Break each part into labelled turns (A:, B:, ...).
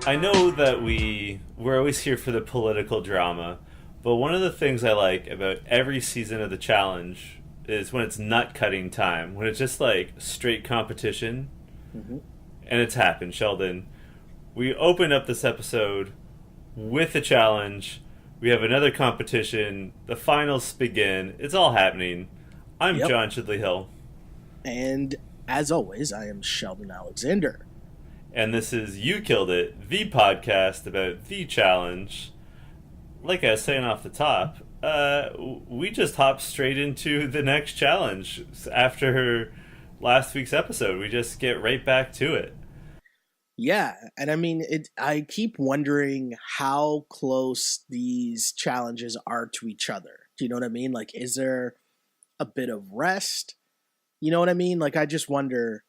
A: I know that we're always here for the political drama, but one of the things I like about every season of the challenge is when it's nut cutting time, when it's just like straight competition.
B: Mm-hmm.
A: And it's happened, Sheldon. We opened up this episode with a challenge. We have another competition. The finals begin. It's all happening. I'm
B: Yep.
A: John Chidley Hill.
B: And as always, I am Sheldon Alexander.
A: And this is You Killed It, the podcast about the challenge. Like I was saying off the top, we just hopped straight into the next challenge after last week's episode. We just get right back to it.
B: Yeah, and I mean, I keep wondering how close these challenges are to each other. Do you know what I mean? Like, is there a bit of rest? You know what I mean? Like, I just wonder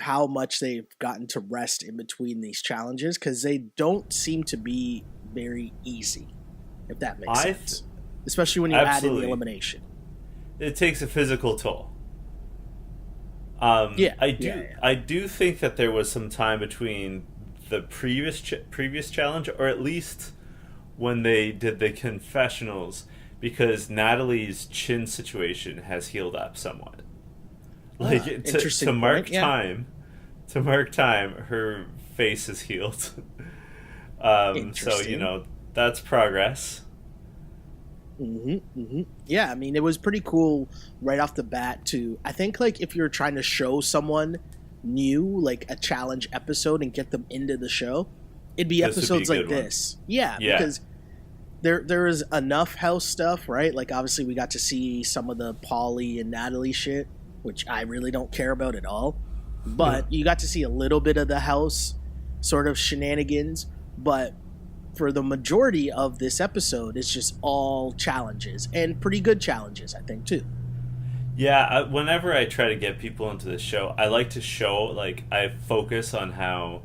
B: how much they've gotten to rest in between these challenges, because they don't seem to be very easy, if that makes sense. Especially when you add in the elimination.
A: It takes a physical toll. I do think that there was some time between the previous challenge, or at least when they did the confessionals, because Natalie's chin situation has healed up somewhat. Like to mark time, her face is healed. So that's progress.
B: Yeah, I mean, it was pretty cool right off the bat I think, like, if you're trying to show someone new, like, a challenge episode and get them into the show, it'd be episodes like this. Yeah, because there is enough house stuff, right? Like, obviously we got to see some of the Pauly and Natalie shit, which I really don't care about at all. But you got to see a little bit of the house sort of shenanigans, but for the majority of this episode, it's just all challenges, and pretty good challenges, I think, too.
A: Yeah, whenever I try to get people into the show, I like to show, like, I focus on how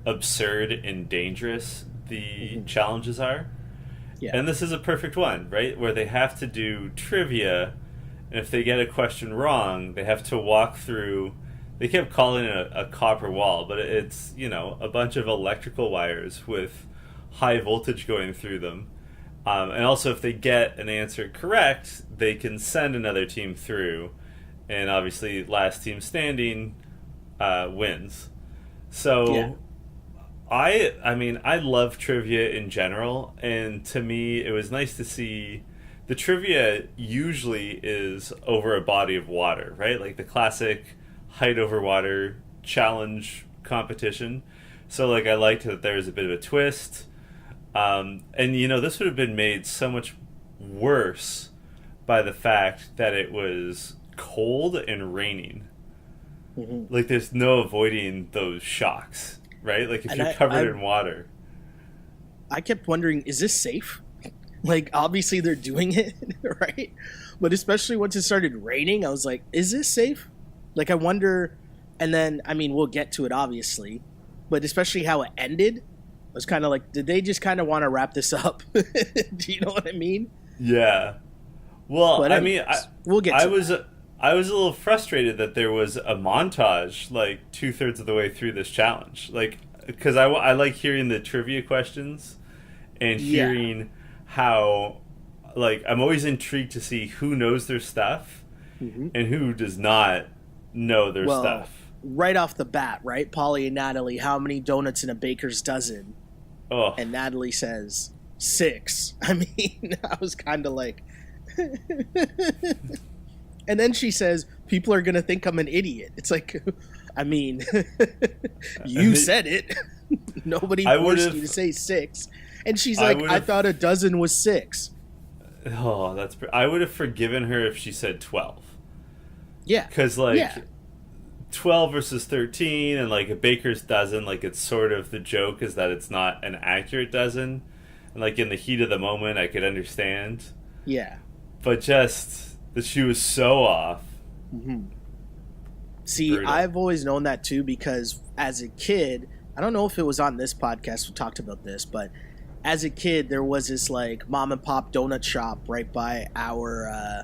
A: absurd and dangerous the challenges are. Yeah. And this is a perfect one, right? Where they have to do trivia, and if they get a question wrong, they have to walk through, they kept calling it a copper wall, but it's, a bunch of electrical wires with high voltage going through them. And also, if they get an answer correct, they can send another team through. And obviously, last team standing wins. So, I love trivia in general. And to me, it was nice to see the trivia usually is over a body of water, right? Like the classic height over water challenge competition. So, like, I liked that there was a bit of a twist. And this would have been made so much worse by the fact that it was cold and raining. Like, there's no avoiding those shocks, right? Like, if you're covered in water.
B: I kept wondering, is this safe? Like, obviously they're doing it, right? But especially once it started raining, I was like, is this safe? Like, I wonder, and then, I mean, we'll get to it, obviously, but especially how it ended. I was kind of like, did they just kind of want to wrap this up? Do you know what I mean?
A: Yeah. Well,
B: but we'll get to
A: I was a little frustrated that there was a montage, like, 2/3 of the way through this challenge. Like, because I like hearing the trivia questions and hearing how, like, I'm always intrigued to see who knows their stuff and who does not know their stuff.
B: Right off the bat, right? Pauly and Natalie, how many donuts in a baker's dozen?
A: Oh.
B: And Natalie says 6. I mean, I was kind of like... And then she says, people are going to think I'm an idiot. It's like, I mean, you said it. Nobody forced you to say 6. And she's like, I thought a dozen was 6.
A: Oh, I would have forgiven her if she said 12.
B: Yeah.
A: Because, like... 12 versus 13 and like a baker's dozen, like, it's sort of the joke is that it's not an accurate dozen, and like in the heat of the moment I could understand, but just that she was so off.
B: See, brutal. I've always known that too, because as a kid, I don't know if it was on this podcast we talked about this, but as a kid there was this like mom and pop donut shop right by our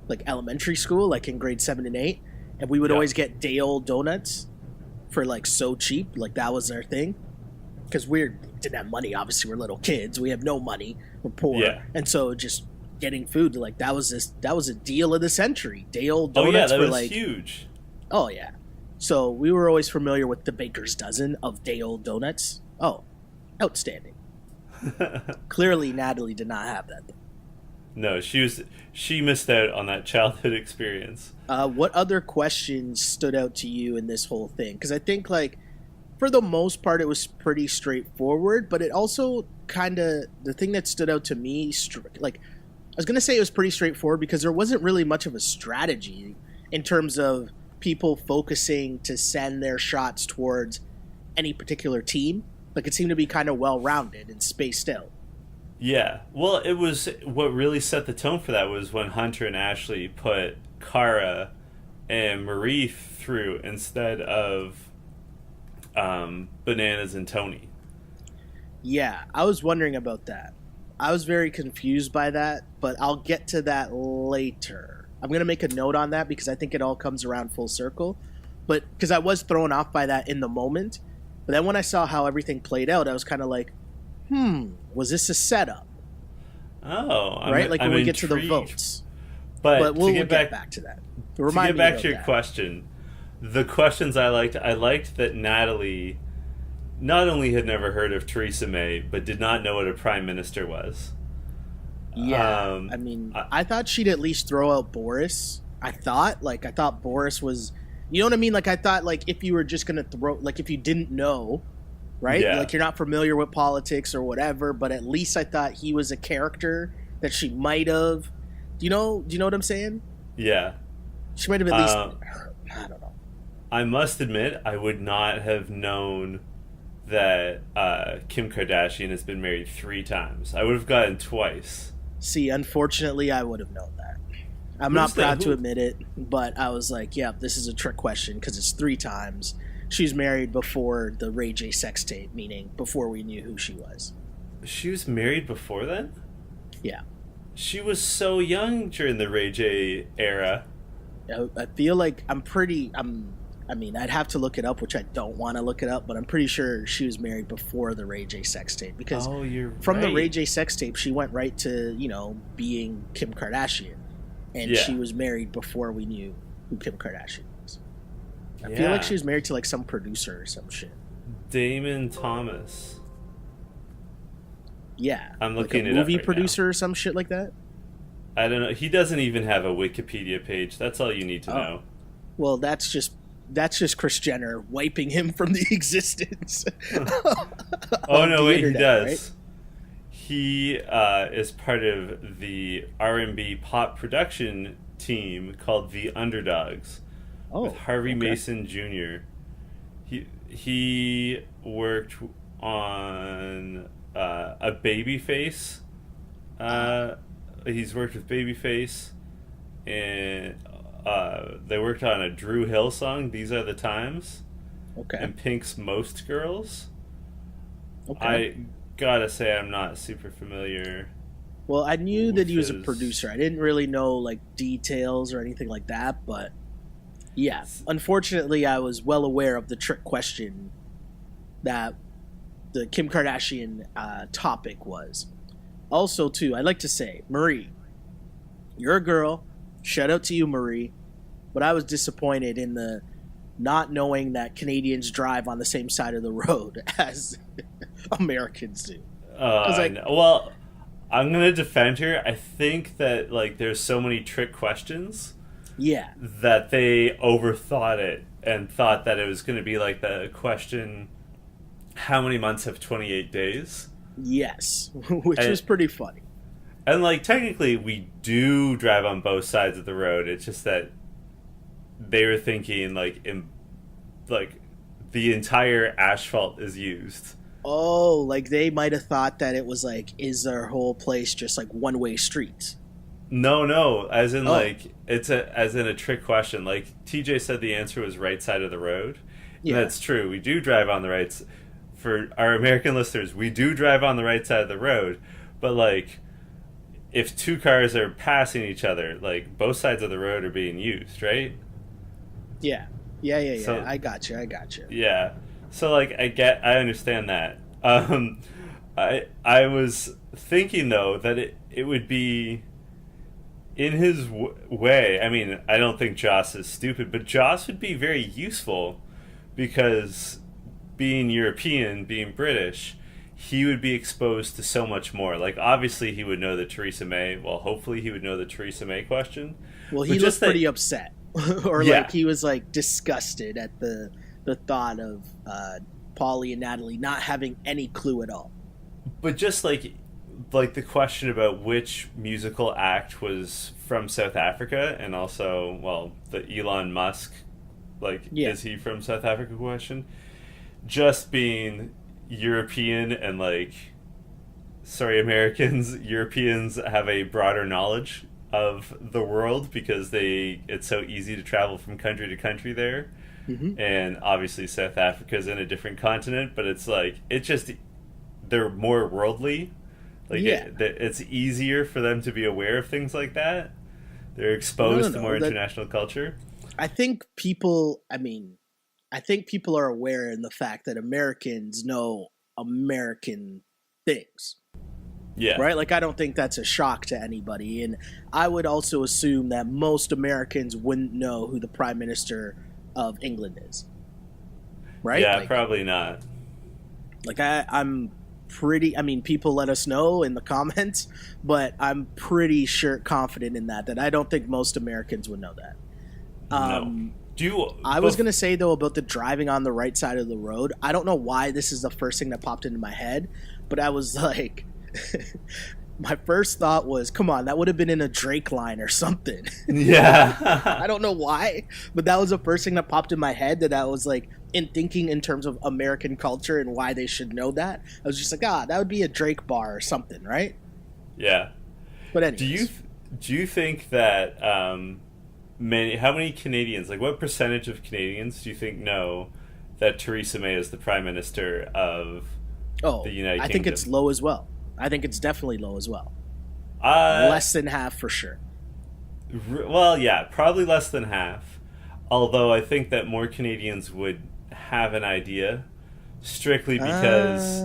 B: like elementary school, like in grade 7 and 8. And we would always get day-old donuts. for like so cheap. Like that was their thing. Because we didn't have money. Obviously, we're little kids. We have no money. We're poor, and so just getting food like that was a deal of the century. Day old donuts
A: that
B: were
A: was
B: like
A: huge.
B: Oh yeah. So we were always familiar with the baker's dozen of day old donuts. Oh, outstanding. Clearly, Natalie did not have that.
A: No, she missed out on that childhood experience.
B: What other questions stood out to you in this whole thing? Because I think, like, for the most part, it was pretty straightforward, but it also kind of, the thing that stood out to me, like, I was going to say it was pretty straightforward because there wasn't really much of a strategy in terms of people focusing to send their shots towards any particular team. Like, it seemed to be kind of well-rounded and spaced out.
A: Yeah. Well, it was, what really set the tone for that was when Hunter and Ashley put Kara and Marie through instead of Bananas and Tony.
B: Yeah, I was wondering about that. I was very confused by that, but I'll get to that later. I'm going to make a note on that because I think it all comes around full circle. But because I was thrown off by that in the moment. But then when I saw how everything played out, I was kind of like, was this a setup?
A: Oh,
B: right? Like when we get to the votes. But we'll get back to that.
A: To get back to your question, the questions I liked that Natalie not only had never heard of Theresa May, but did not know what a prime minister was.
B: Yeah, I mean, I thought she'd at least throw out Boris. I thought Boris was, you know what I mean? Like, I thought, like, if you were just going to throw, like, if you didn't know, right? Yeah. Like, you're not familiar with politics or whatever, but at least I thought he was a character that she might have. Do you know what I'm saying?
A: Yeah.
B: She might have at least, I don't know.
A: I must admit, I would not have known that Kim Kardashian has been married 3 times. I would have gotten twice.
B: See, unfortunately, I would have known that. I'm not proud to admit it, but I was like, yeah, this is a trick question because it's 3 times. She was married before the Ray J sex tape, meaning before we knew who she was.
A: She was married before then?
B: Yeah.
A: She was so young during the Ray J era.
B: I feel like I mean, I'd have to look it up, which I don't want to look it up, but I'm pretty sure she was married before the Ray J sex tape. Because from the Ray J sex tape, she went right to, being Kim Kardashian. And she was married before we knew who Kim Kardashian was. I feel like she was married to, like, some producer or some shit.
A: Damon Thomas.
B: Yeah.
A: I'm looking
B: like a movie producer or some shit like that?
A: I don't know. He doesn't even have a Wikipedia page. That's all you need to know.
B: Well, that's just Kris Jenner wiping him from the existence.
A: Oh, no, wait, he does. Right? He is part of the R&B pop production team called The Underdogs with Harvey Mason Jr. He worked on a Babyface. He's worked with Babyface, and they worked on a Drew Hill song, These Are the Times.
B: Okay.
A: And Pink's Most Girls.
B: Okay.
A: I gotta say I'm not super familiar.
B: Well, I knew that he was a producer. I didn't really know, like, details or anything like that, but yeah. Unfortunately, I was well aware of the trick question that the Kim Kardashian topic was. Also, too, I'd like to say, Marie, you're a girl. Shout out to you, Marie. But I was disappointed in the not knowing that Canadians drive on the same side of the road as Americans do.
A: Well, I'm going to defend her. I think that, like, there's so many trick questions.
B: Yeah.
A: That they overthought it and thought that it was going to be like the question, how many months have 28 days?
B: Yes, which was pretty funny.
A: And, like, technically we do drive on both sides of the road. It's just that they were thinking, like, the entire asphalt is used.
B: Oh, like they might have thought that it was like, is their whole place just like one-way streets?
A: No, as in like as in a trick question. Like TJ said, the answer was right side of the road. Yeah, and that's true. We do drive on the right. For our American listeners, we do drive on the right side of the road, but like if 2 cars are passing each other, like both sides of the road are being used, right?
B: Yeah.
A: So
B: I got you. I got you.
A: yeah, so like I understand that. I was thinking though that it would be in his way. I mean, I don't think Joss is stupid, but Joss would be very useful because being European, being British, he would be exposed to so much more. Like, obviously, he would know the Theresa May. Well, hopefully, he would know the Theresa May question.
B: Well, he looked pretty upset, or
A: yeah.
B: like he was like disgusted at the thought of Paulie and Natalie not having any clue at all.
A: But just like the question about which musical act was from South Africa, and also, well, the Elon Musk, is he from South Africa question? Just being European and Europeans have a broader knowledge of the world because it's so easy to travel from country to country there.
B: Mm-hmm.
A: And obviously South Africa's in a different continent, but they're more worldly. It's easier for them to be aware of things like that. They're exposed to more international culture.
B: I think people are aware in the fact that Americans know American things.
A: Yeah.
B: Right? Like, I don't think that's a shock to anybody. And I would also assume that most Americans wouldn't know who the Prime Minister of England is. Right?
A: Yeah, probably not.
B: Like, I'm pretty... I mean, people let us know in the comments, but I'm pretty confident in that I don't think most Americans would know that.
A: No.
B: I was going to say, though, about the driving on the right side of the road. I don't know why this is the first thing that popped into my head, but I was like... my first thought was, come on, that would have been in a Drake line or something.
A: Yeah.
B: I don't know why, but that was the first thing that popped in my head, that I was like, in thinking in terms of American culture and why they should know that. I was just like, that would be a Drake bar or something, right?
A: Yeah.
B: But anyways.
A: Do you think that how many Canadians, what percentage of Canadians do you think know that Theresa May is the Prime Minister of the United Kingdom?
B: I think it's low as well. I think it's definitely low as well. Less than half for sure.
A: Well, yeah, probably less than half. Although I think that more Canadians would have an idea, strictly because...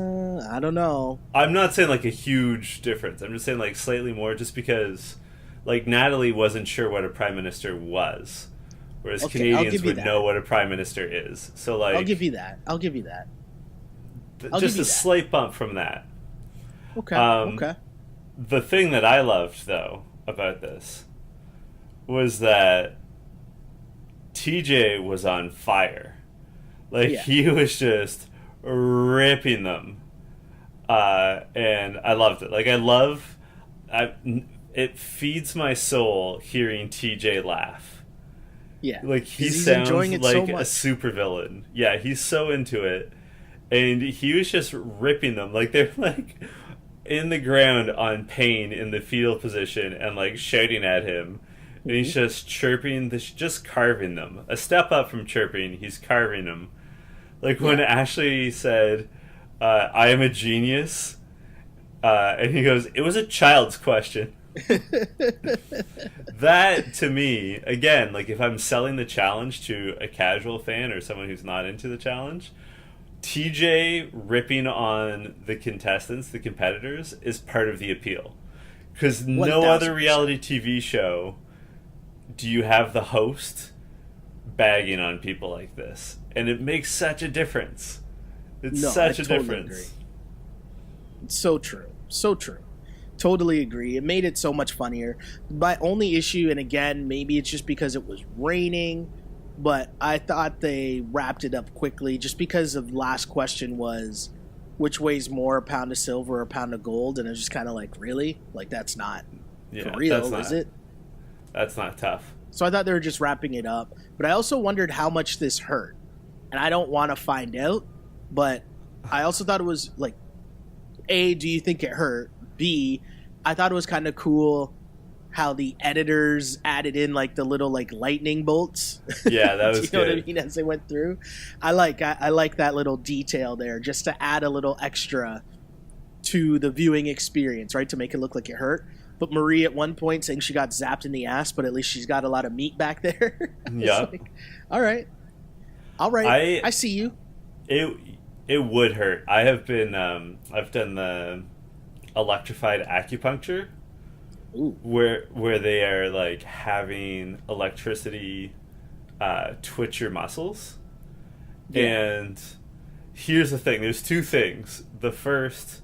B: I don't know.
A: I'm not saying a huge difference. I'm just saying slightly more, just because Natalie wasn't sure what a Prime Minister was. Whereas Canadians would know what a Prime Minister is. So
B: I'll give you that.
A: Just a slight bump from that.
B: Okay. Okay.
A: The thing that I loved, though, about this was that TJ was on fire. He was just ripping them. And I loved it. It feeds my soul hearing TJ laugh.
B: Yeah.
A: He sounds like a supervillain. Yeah, he's so into it. And he was just ripping them. They're in the ground on pain in the fetal position and shouting at him. And he's just chirping, just carving them. A step up from chirping, he's carving them. When Ashley said, I am a genius, and he goes, it was a child's question. That, to me, again, if I'm selling the challenge to a casual fan or someone who's not into the challenge, TJ ripping on the contestants, the competitors, is part of the appeal. Because no other reality TV show do you have the host bagging on people like this. And it makes such a difference. It's such a difference. Agree.
B: It's so true. So true. Totally agree. It made it so much funnier. My only issue, and again, maybe it's just because it was raining, but I thought they wrapped it up quickly just because the last question was, which weighs more, a pound of silver or a pound of gold? And it was just kind of really? That's not for real, is it?
A: That's not tough.
B: So I thought they were just wrapping it up. But I also wondered how much this hurt. And I don't want to find out, but I also thought it was A, do you think it hurt? B, I thought it was kind of cool how the editors added in the little lightning bolts.
A: Yeah, that was
B: you know what I mean, as they went through. I like that little detail there, just to add a little extra to the viewing experience, right? To make it look like it hurt. But Marie at one point saying she got zapped in the ass, but at least she's got a lot of meat back there.
A: Yeah.
B: All right. All right, I see you.
A: It it would hurt. I have been I've done the electrified acupuncture.
B: Ooh.
A: Where they are like having electricity twitch your muscles. Yeah. And here's the thing, there's two things. The first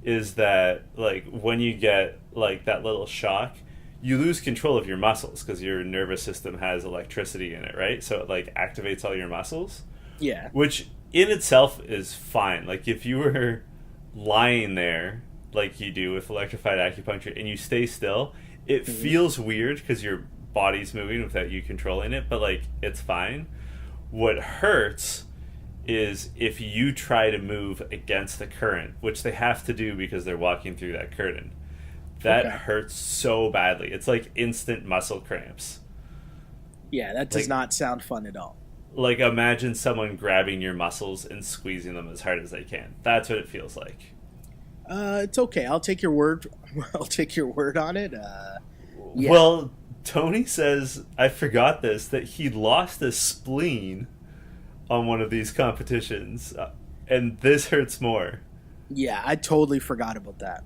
A: is that like when you get like that little shock, you lose control of your muscles because your nervous system has electricity in it, right? So it like activates all your muscles.
B: Yeah.
A: Which in itself is fine. Like if you were lying there like you do with electrified acupuncture and you stay still, it feels weird because your body's moving without you controlling it, but like it's fine. What hurts is if you try to move against the current, which they have to do because they're walking through that curtain. That hurts so badly. It's like instant muscle cramps.
B: Yeah, that does not sound fun at all.
A: Like imagine someone grabbing your muscles and squeezing them as hard as they can. That's what it feels like.
B: It's okay. I'll take your word. I'll take your word on it. Yeah.
A: Well, Tony says, I forgot this, that he lost a spleen on one of these competitions, and this hurts more.
B: Yeah, I totally forgot about that.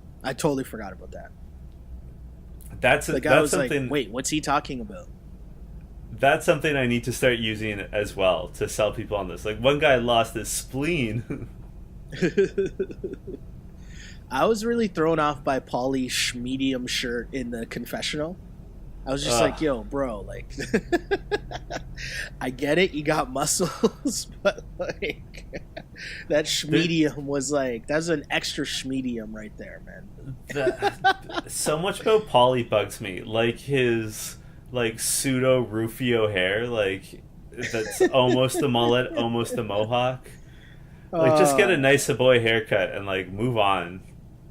A: That's
B: like,
A: that's
B: I was
A: something.
B: Like, wait, what's he talking about?
A: That's something I need to start using as well to sell people on this. Like one guy lost his spleen.
B: I was really thrown off by Paulie's medium shirt in the confessional. I was just like, yo, bro, like, I get it, you got muscles, but like, that schmedium was like, that's an extra schmedium right there, man.
A: So much about Paulie bugs me. Like his, like, pseudo Rufio hair, like, that's almost a mullet, almost a mohawk. Like, just get a nice boy haircut and, like, move on.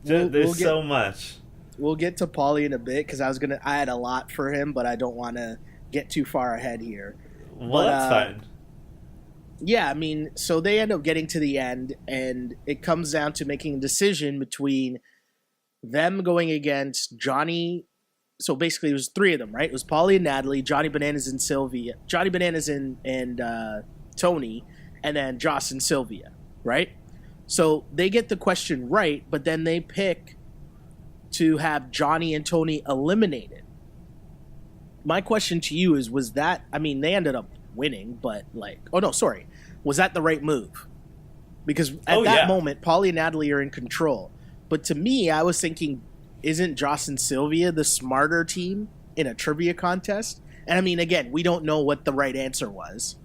A: There's so much.
B: We'll get to Paulie in a bit because I had a lot for him, but I don't want to get too far ahead here.
A: Well, that's fine.
B: Yeah, I mean, so they end up getting to the end, and it comes down to making a decision between them going against Johnny. So basically, it was three of them, right? It was Paulie and Natalie, Johnny Bananas and Sylvia, Johnny Bananas and Tony, and then Joss and Sylvia, right? So they get the question right, but then they pick to have Johnny and Tony eliminated. My question to you is, was that, I mean, they ended up winning, but like, oh no, sorry. Was that the right move? Because at that moment, Paulie and Natalie are in control. But to me, I was thinking, isn't Joss and Sylvia the smarter team in a trivia contest? And I mean, again, we don't know what the right answer was.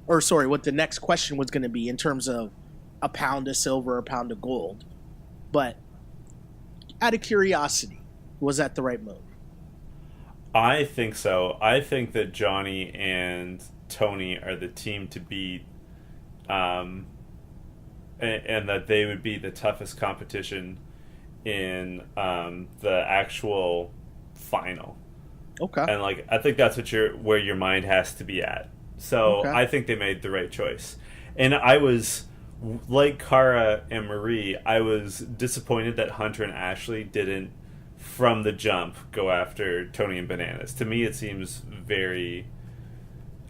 B: Or sorry, what the next question was going to be in terms of a pound of silver, a pound of gold. But out of curiosity, was that the right move?
A: I think so. I think that Johnny and Tony are the team to beat, and that they would be the toughest competition in the actual final. Okay. And like I think that's where your mind has to be at. So I think they made the right choice. And I was, like Cara and Marie, I was disappointed that Hunter and Ashley didn't, from the jump, go after Tony and Bananas. To me, it seems very,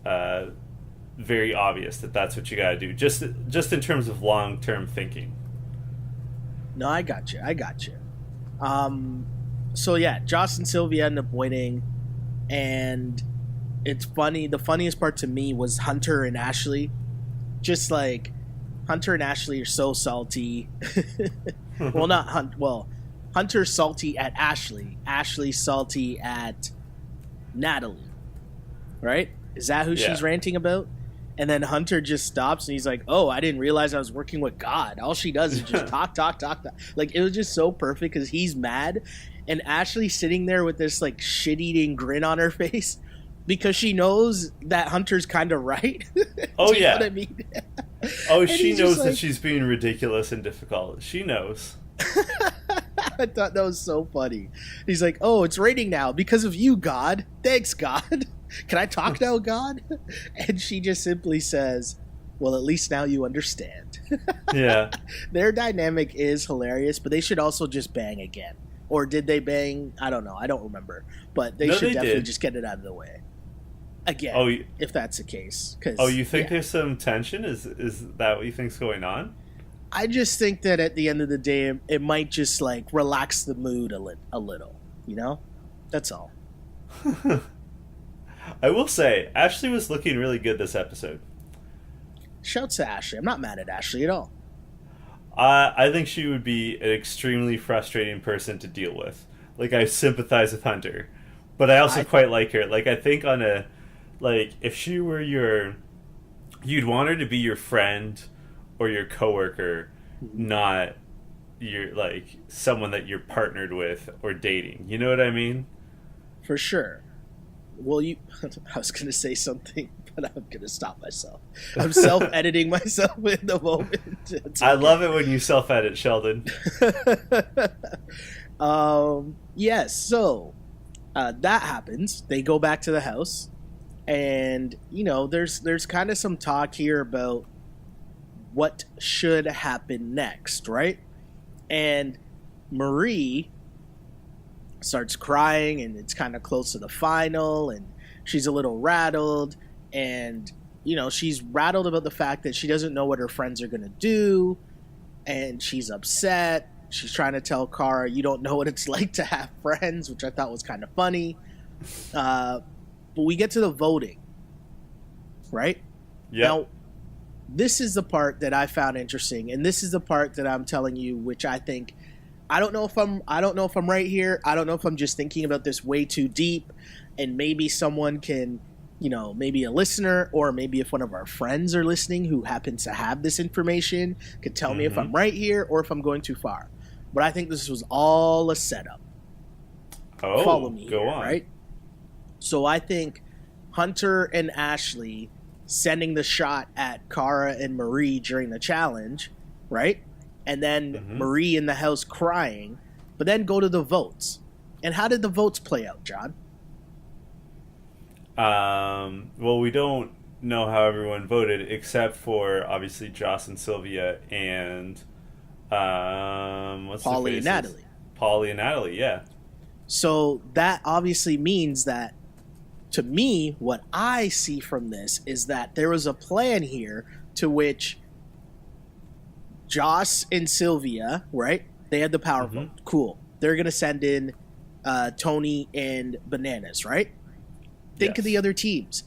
A: very obvious that that's what you got to do. Just in terms of long-term thinking.
B: No, I got you. So yeah, Joss and Sylvia end up winning, and it's funny. The funniest part to me was Hunter and Ashley. Just like, Hunter and Ashley are so salty. Well, not Hunt. Well, Hunter's salty at Ashley. Ashley's salty at Natalie. Right? Is that who she's ranting about? And then Hunter just stops and he's like, "Oh, I didn't realize I was working with God. All she does is just talk. Like, it was just so perfect because he's mad, and Ashley's sitting there with this like shit-eating grin on her face because she knows that Hunter's kind of right.
A: Oh
B: you
A: yeah.
B: know what I mean?
A: Oh, she knows that she's being ridiculous and difficult. She knows.
B: I thought that was so funny. He's like, "Oh, it's raining now because of you, God. Thanks, God. Can I talk now, God?" And she just simply says, "Well, at least now you understand."
A: Yeah.
B: Their dynamic is hilarious, but they should also just bang again. Or did they bang? I don't know. I don't remember. But they should definitely just get it out of the way. again,
A: Oh,
B: if that's the case. Cause,
A: you think there's some tension? Is that what you think's going on?
B: I just think that at the end of the day, it might just like relax the mood a little. You know, that's all.
A: I will say, Ashley was looking really good this episode.
B: Shouts to Ashley. I'm not mad at Ashley at all.
A: I think she would be an extremely frustrating person to deal with. Like, I sympathize with Hunter, but I also quite like her. Like, I think if she were you'd want her to be your friend or your coworker, not your, like, someone that you're partnered with or dating. You know what I mean?
B: For sure. Well, I was going to say something, but I'm going to stop myself. I'm self-editing myself in the moment.
A: I love it when you self-edit, Sheldon.
B: Yes, so that happens. They go back to the house, and, there's kind of some talk here about what should happen next, right? And Marie starts crying, and it's kind of close to the final, and she's a little rattled, and she's rattled about the fact that she doesn't know what her friends are gonna do, and she's upset. She's trying to tell Kara, you don't know what it's like to have friends, which I thought was kind of funny. But we get to the voting, right?
A: Yeah.
B: Now, this is the part that I found interesting, and this is the part that I'm telling you, which I think I don't know if I'm right here. I don't know if I'm just thinking about this way too deep, and maybe someone can, maybe a listener, or maybe if one of our friends are listening who happens to have this information could tell me if I'm right here or if I'm going too far. But I think this was all a setup.
A: Oh,
B: follow me
A: go
B: here,
A: on.
B: right? So I think Hunter and Ashley sending the shot at Kara and Marie during the challenge, right? And then Marie in the house crying, but then go to the votes. And how did the votes play out, John?
A: Well, we don't know how everyone voted, except for obviously Joss and Sylvia and
B: Paulie and Natalie.
A: Paulie and Natalie, yeah.
B: So that obviously means that, to me, what I see from this is that there was a plan here to which Joss and Sylvia, right? They had the power vote. Cool. They're going to send in Tony and Bananas, right? Think of the other teams.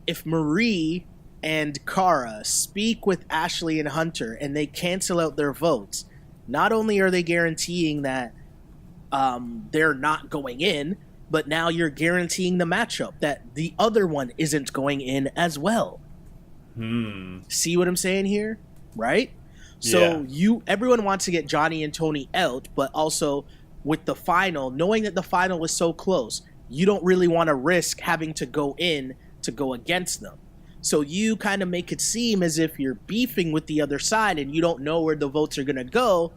B: If Marie and Kara speak with Ashley and Hunter and they cancel out their votes, not only are they guaranteeing that they're not going in, but now you're guaranteeing the matchup that the other one isn't going in as well. See what I'm saying here? Right? So everyone wants to get Johnny and Tony out, but also with the final, knowing that the final was so close, you don't really want to risk having to go in to go against them. So you kind of make it seem as if you're beefing with the other side and you don't know where the votes are going to go.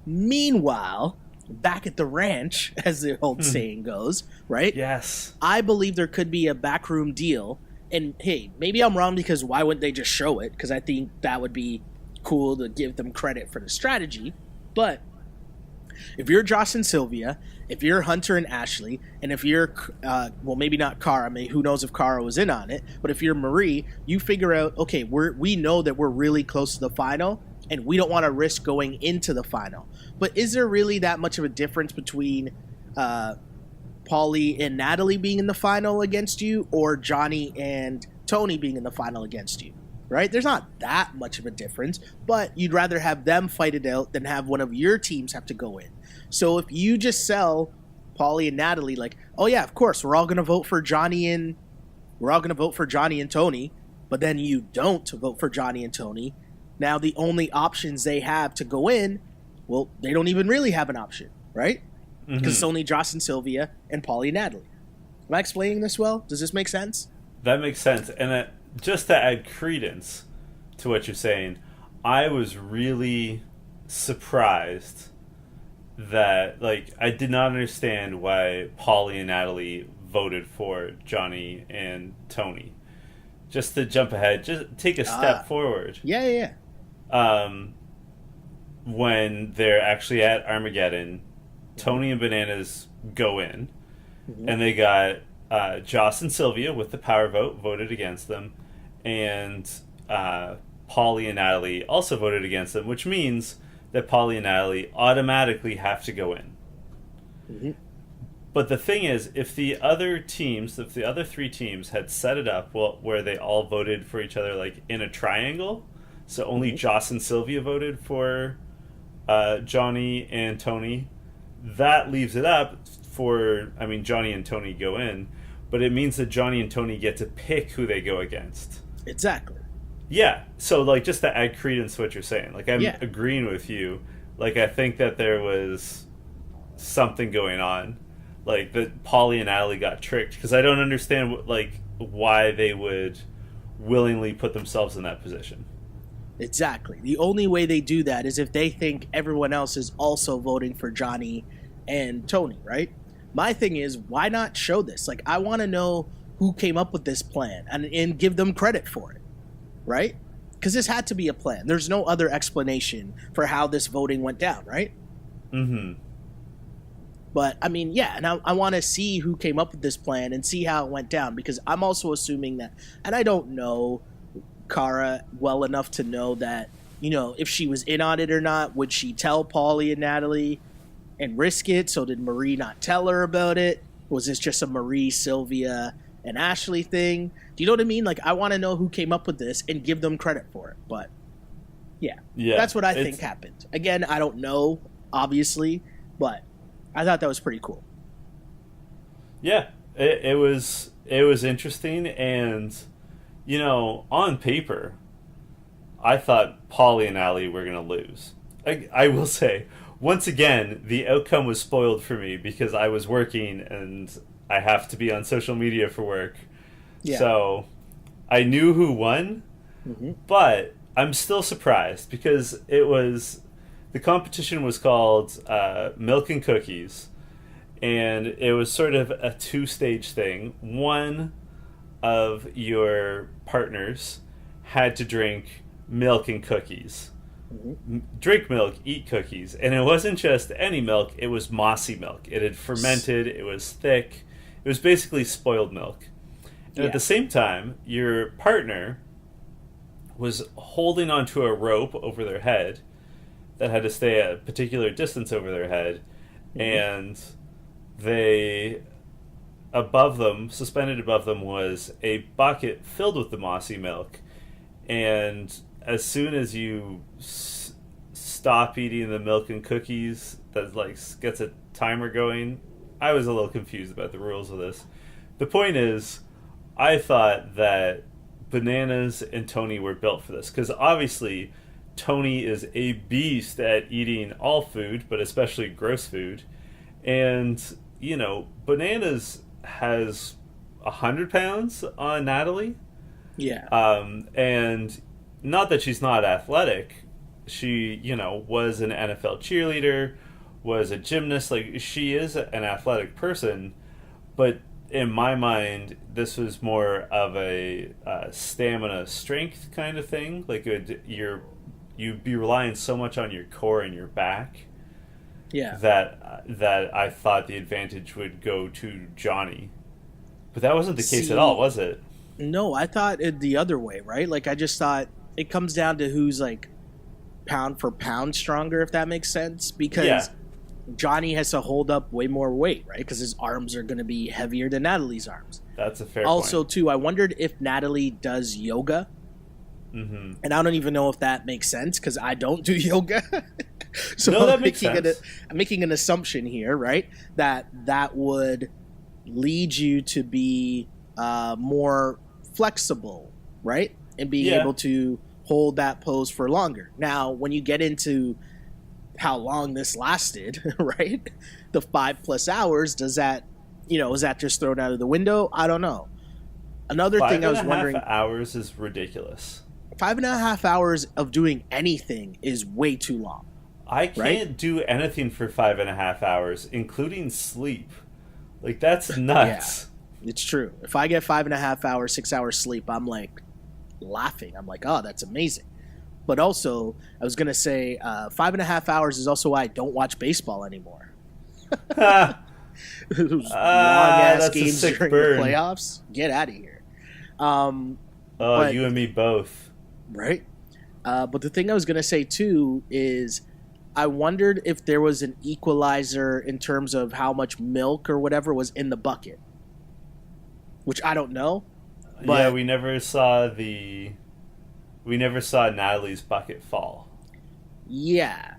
B: Meanwhile, back at the ranch, as the old saying goes, right?
A: Yes.
B: I believe there could be a backroom deal. And hey, maybe I'm wrong, because why wouldn't they just show it? Because I think that would be cool to give them credit for the strategy. But if you're Joss and Sylvia, if you're Hunter and Ashley, and if you're, well, maybe not Kara, who knows if Kara was in on it, but if you're Marie, you figure out, okay, we know that we're really close to the final, and we don't want to risk going into the final. But is there really that much of a difference between Paulie and Natalie being in the final against you, or Johnny and Tony being in the final against you? Right? There's not that much of a difference, but you'd rather have them fight it out than have one of your teams have to go in. So if you just sell Paulie and Natalie like, oh yeah, of course, we're all going to vote for Johnny and Tony, but then you don't vote for Johnny and Tony. Now the only options they have to go in, well, they don't even really have an option, right? Because it's only Joss and Sylvia and Paulie and Natalie. Am I explaining this well? Does this make sense?
A: That makes sense. And just to add credence to what you're saying, I was really surprised that, like, I did not understand why Paulie and Natalie voted for Johnny and Tony. Just to jump ahead, just take a step forward.
B: Yeah.
A: When they're actually at Armageddon, Tony and Bananas go in, and they got Joss and Sylvia with the power vote voted against them, and Paulie and Natalie also voted against them, which means that Paulie and Natalie automatically have to go in.
B: Mm-hmm.
A: But the thing is, if the other three teams had set it up where they all voted for each other like in a triangle, so only Joss and Sylvia voted for Johnny and Tony, that leaves it up for, Johnny and Tony go in, but it means that Johnny and Tony get to pick who they go against.
B: Exactly.
A: Yeah, so like just to add credence to what you're saying, like I'm agreeing with you. Like I think that there was something going on, like that Paulie and Natalie got tricked, because I don't understand why they would willingly put themselves in that position.
B: Exactly. The only way they do that is if they think everyone else is also voting for Johnny and Tony, right? My thing is, why not show this? Like, I want to know who came up with this plan and give them credit for it, right? Because this had to be a plan. There's no other explanation for how this voting went down, right?
A: Mm-hmm.
B: But, and I want to see who came up with this plan and see how it went down, because I'm also assuming that, and I don't know Cara well enough to know that, if she was in on it or not. Would she tell Paulie and Natalie and risk it? So did Marie not tell her about it? Was this just a Marie, Sylvia, and Ashley thing? Do you know what I mean? Like, I want to know who came up with this and give them credit for it. But, yeah that's what I think happened. Again, I don't know, obviously, but I thought that was pretty cool.
A: Yeah, it was interesting, and, on paper, I thought Paulie and Allie were going to lose. I will say, once again, the outcome was spoiled for me because I was working and I have to be on social media for work. Yeah. So I knew who won, but I'm still surprised because the competition was called Milk and Cookies, and it was sort of a two-stage thing. One of your partners had to drink milk and cookies. Drink milk, eat cookies. And it wasn't just any milk, it was mossy milk. It had fermented, it was thick. It was basically spoiled milk. And at the same time, your partner was holding onto a rope over their head that had to stay at a particular distance over their head. And suspended above them was a bucket filled with the mossy milk. And as soon as you stop eating the milk and cookies, that gets a timer going. I was a little confused about the rules of this. The point is, I thought that Bananas and Tony were built for this, because obviously Tony is a beast at eating all food, but especially gross food. And, Bananas has 100 pounds on Natalie.
B: Yeah.
A: And not that she's not athletic. She, was an NFL cheerleader, was a gymnast. Like, she is an athletic person. But in my mind, this was more of a stamina strength kind of thing. Like, you'd be relying so much on your core and your back.
B: Yeah.
A: That I thought the advantage would go to Johnny. But that wasn't the case at all, was it?
B: No, I thought it the other way, right? Like, I just thought it comes down to who's, pound for pound stronger, if that makes sense. Because Johnny has to hold up way more weight, right? Because his arms are going to be heavier than Natalie's arms.
A: That's a fair
B: Also,
A: point.
B: too, I wondered if Natalie does yoga. Mm-hmm. And I don't even know if that makes sense, because I don't do yoga. So
A: no, that makes sense.
B: I'm making an assumption here, right? That would lead you to be more flexible, right? And being able to hold that pose for longer. Now, when you get into how long this lasted, right? The 5+ hours, does that, is that just thrown out of the window? I don't know. Another thing I was wondering...
A: 5.5 hours is ridiculous.
B: 5.5 hours of doing anything is way too long.
A: I can't do anything for 5.5 hours, including sleep. Like, that's nuts.
B: Yeah, it's true. If I get 5.5 hours, 6 hours sleep, I'm laughing. I'm like, oh, that's amazing. But also, I was going to say 5.5 hours is also why I don't watch baseball anymore. Those long ass
A: That's a
B: games
A: sick
B: during
A: burn.
B: the playoffs. Get out of here.
A: Oh,
B: But,
A: you and me both.
B: right? But the thing I was gonna say too is, I wondered if there was an equalizer in terms of how much milk or whatever was in the bucket, which I don't know. But
A: Yeah, we never saw Natalie's bucket fall.
B: yeah,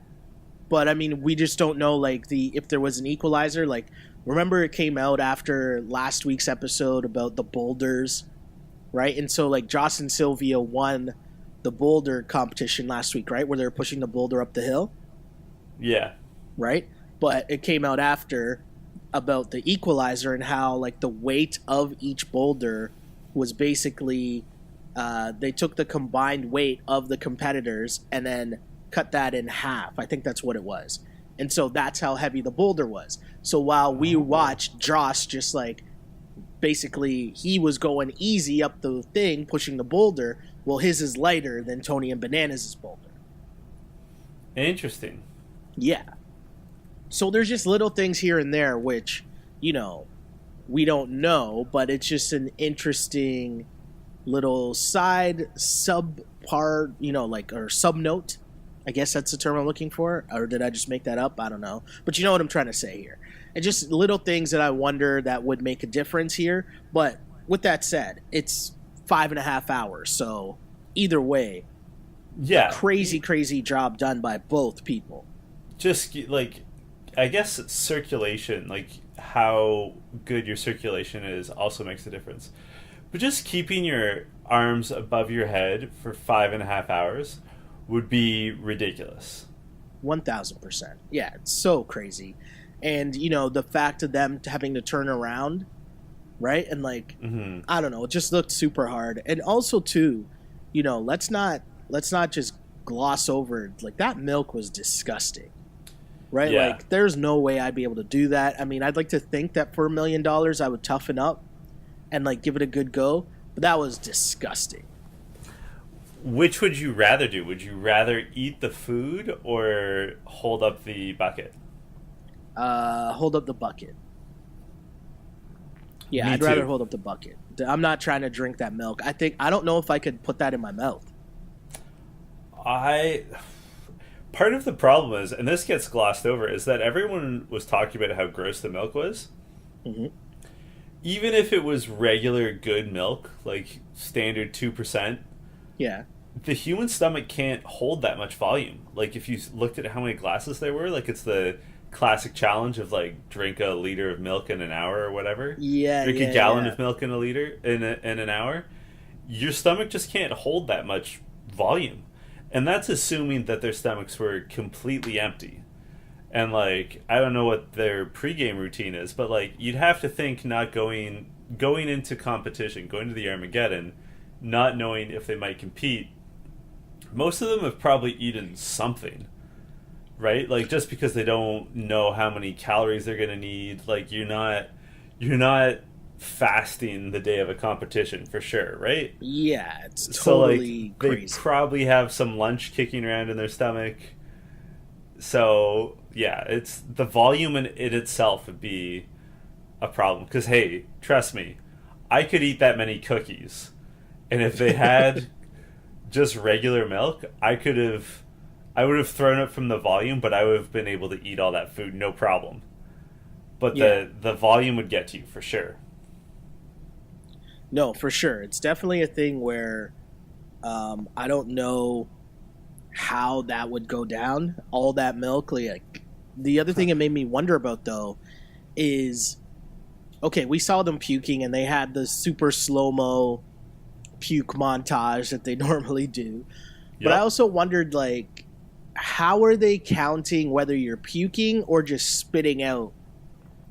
B: but I mean, we just don't know like if there was an equalizer. Like, remember it came out after last week's episode about the boulders, right? And so like Joss and Sylvia won the boulder competition last week, right? Where they were pushing the boulder up the hill.
A: Yeah.
B: Right? But it came out after about the equalizer and how like the weight of each boulder was basically they took the combined weight of the competitors and then cut that in half. I think that's what it was. And so that's how heavy the boulder was. So while we watched Joss just like basically he was going easy up the thing pushing the boulder, well his is lighter than Tony and Bananas' boulder.
A: Interesting.
B: Yeah. So there's just little things here and there which, you know, we don't know, but it's just an interesting little side sub part, you know, like, or sub note. I guess that's the term I'm looking for. Or did I just make that up? I don't know. But you know what I'm trying to say here. And just little things that I wonder that would make a difference here. But with that said, it's 5.5 hours. So either way,
A: yeah,
B: crazy job done by both people.
A: Just like, I guess circulation, like how good your circulation is also makes a difference. But just keeping your arms above your head for 5.5 hours would be ridiculous.
B: 1,000%. Yeah, it's so crazy. And, you know, the fact of them having to turn around, right? And like, I don't know, it just looked super hard. And also too, you know, let's not just gloss over, like, that milk was disgusting. Right?
A: Yeah.
B: Like, there's no way I'd be able to do that. I mean, I'd like to think that for $1 million I would toughen up and like give it a good go, but that was disgusting.
A: Which would you rather do? Would you rather eat the food or hold up the bucket?
B: Hold up the bucket. Yeah,
A: Me
B: I'd
A: too.
B: rather hold up the bucket. I'm not trying to drink that milk. I don't know if I could put that in my mouth.
A: Part of the problem is, and this gets glossed over, is that everyone was talking about how gross the milk was.
B: Mm-hmm.
A: Even if it was regular good milk, like standard 2%,
B: Yeah.
A: the human stomach can't hold that much volume. Like, if you looked at how many glasses there were, like, it's the classic challenge of, like, drink a liter of milk in an hour or whatever.
B: Yeah,
A: Drink a gallon of milk in a liter in an hour. Your stomach just can't hold that much volume. And that's assuming that their stomachs were completely empty. And, like, I don't know what their pregame routine is, but, like, you'd have to think not going into competition, going to the Armageddon, not knowing if they might compete. Most of them have probably eaten something, right? Like, just because they don't know how many calories they're going to need, like, you're not fasting the day of a competition for sure, right?
B: Yeah, it's totally
A: so, like,
B: crazy.
A: They probably have some lunch kicking around in their stomach. So, yeah, it's the volume in it itself would be a problem. Because, hey, trust me, I could eat that many cookies. And if they had just regular milk, I would have thrown it from the volume, but I would have been able to eat all that food, no problem. But the volume would get to you for sure.
B: No, for sure. It's definitely a thing where I don't know how that would go down. All that milk. Like, the other thing it made me wonder about, though, is, okay, we saw them puking and they had the super slow-mo puke montage that they normally do. But I also wondered, like, how are they counting whether you're puking or just spitting out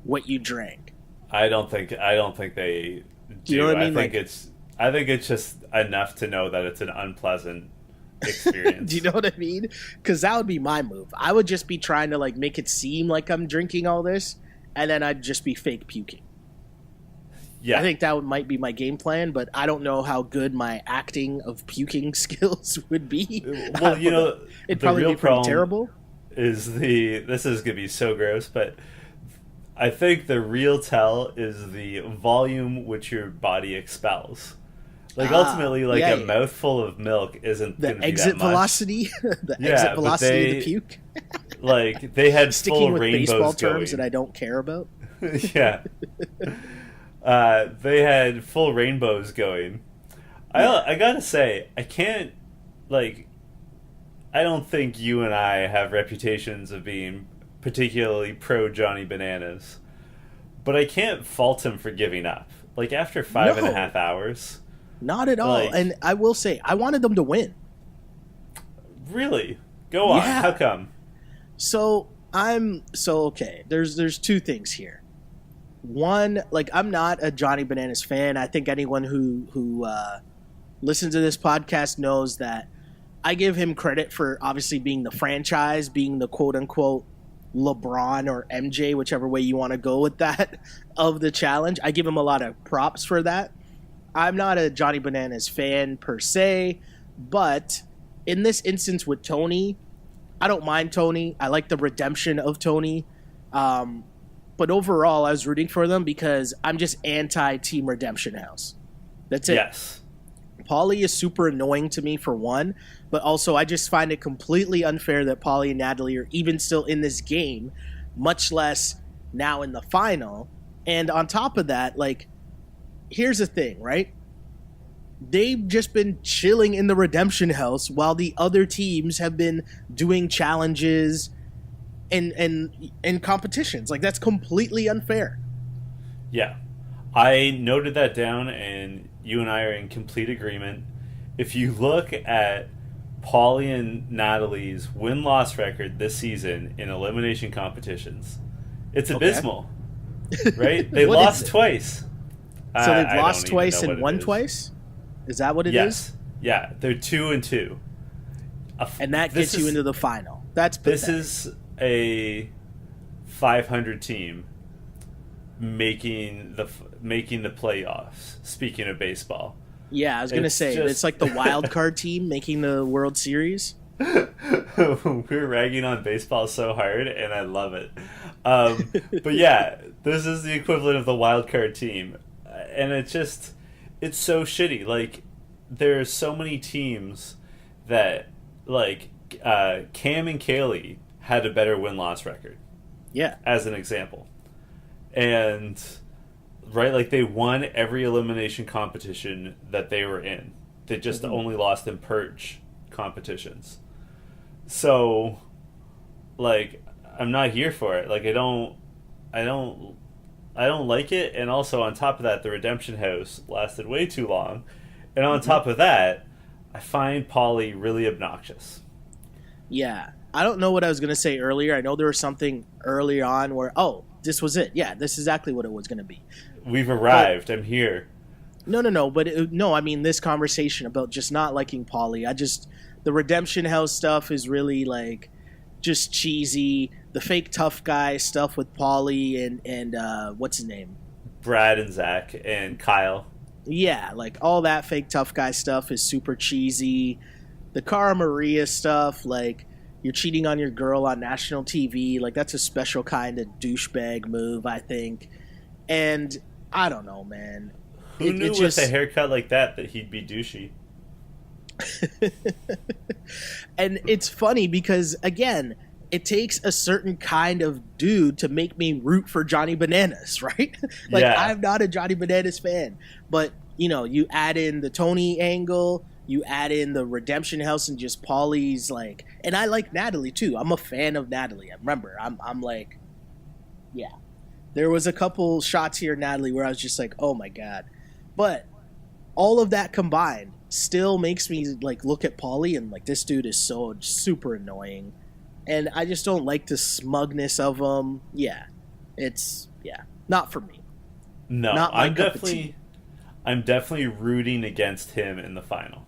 B: what you drank?
A: I don't think they do.
B: You know what I mean?
A: I think it's just enough to know that it's an unpleasant experience.
B: Do you know what I mean? Because that would be my move. I would just be trying to like make it seem like I'm drinking all this, and then I'd just be fake puking.
A: Yeah,
B: I think that might be my game plan, but I don't know how good my acting of puking skills would be.
A: Well, you know,
B: it'd probably be pretty terrible.
A: This is gonna be so gross, but I think the real tell is the volume which your body expels. Like ultimately, like a mouthful of milk isn't
B: the
A: going to be
B: exit
A: that much.
B: velocity, the
A: Yeah,
B: exit
A: but
B: velocity of the puke.
A: like they had
B: Sticking
A: full
B: with
A: rainbows
B: baseball
A: going.
B: terms that I don't care about.
A: Yeah, they had full rainbows going. I gotta say, I can't like. I don't think you and I have reputations of being particularly pro Johnny Bananas, but I can't fault him for giving up. Like after 5.5 hours.
B: Not at all.
A: Like,
B: and I will say, I wanted them to win.
A: Really? Go on.
B: Yeah.
A: How come?
B: So okay. There's two things here. One, like I'm not a Johnny Bananas fan. I think anyone who listens to this podcast knows that I give him credit for obviously being the franchise, being the quote unquote LeBron or MJ, whichever way you want to go with that, of the challenge. I give him a lot of props for that. I'm not a Johnny Bananas fan per se, but in this instance with Tony, I don't mind Tony. I like the redemption of Tony. But overall, I was rooting for them because I'm just anti-Team Redemption House. That's it.
A: Yes.
B: Paulie is super annoying to me for one, but also I just find it completely unfair that Paulie and Natalie are even still in this game, much less now in the final. And on top of that, like, here's the thing, right? They've just been chilling in the Redemption House while the other teams have been doing challenges and competitions. Like, that's completely unfair.
A: Yeah. I noted that down, and you and I are in complete agreement. If you look at Paulie and Natalie's win-loss record this season in elimination competitions, it's abysmal. Right? They lost twice.
B: So they've lost twice and won twice? Is that what it is?
A: Yes. Yeah, they're 2-2.
B: And that gets you into the final. That's pathetic.
A: This is a 500 team making the playoffs. Speaking of baseball,
B: yeah, I was gonna say it's like the wild card team making the World Series.
A: We're ragging on baseball so hard, and I love it. But yeah, this is the equivalent of the wild card team, and it's so shitty. Like there's so many teams that like Cam and Kaylee had a better win-loss record.
B: Yeah,
A: as an example. And right, like they won every elimination competition that they were in. They just only lost in purge competitions. So like I'm not here for it. Like I don't like it, and also on top of that the Redemption House lasted way too long. And on top of that, I find Paulie really obnoxious.
B: Yeah. I don't know what I was going to say earlier. I know there was something early on where, this was it. Yeah, this is exactly what it was going to be.
A: We've arrived. I'm here.
B: No. But I mean, this conversation about just not liking Paulie. The Redemption House stuff is really like just cheesy. The fake tough guy stuff with Paulie and what's his name?
A: Brad and Zach and Kyle.
B: Yeah, like all that fake tough guy stuff is super cheesy. The Cara Maria stuff, like you're cheating on your girl on national TV, like that's a special kind of douchebag move, I think. And I don't know, man.
A: Who knew with a haircut like that he'd be douchey?
B: And it's funny because, again, it takes a certain kind of dude to make me root for Johnny Bananas, right? Like, yeah. I'm not a Johnny Bananas fan. But, you add in the Tony angle, you add in the Redemption House and just Paulie's, like... And I like Natalie, too. I'm a fan of Natalie. Remember, I'm like... Yeah. There was a couple shots here, Natalie, where I was just like, oh, my God. But all of that combined still makes me, like, look at Paulie and, like, this dude is so super annoying. And I just don't like the smugness of him. Yeah. Not for me.
A: No, I'm definitely rooting against him in the final.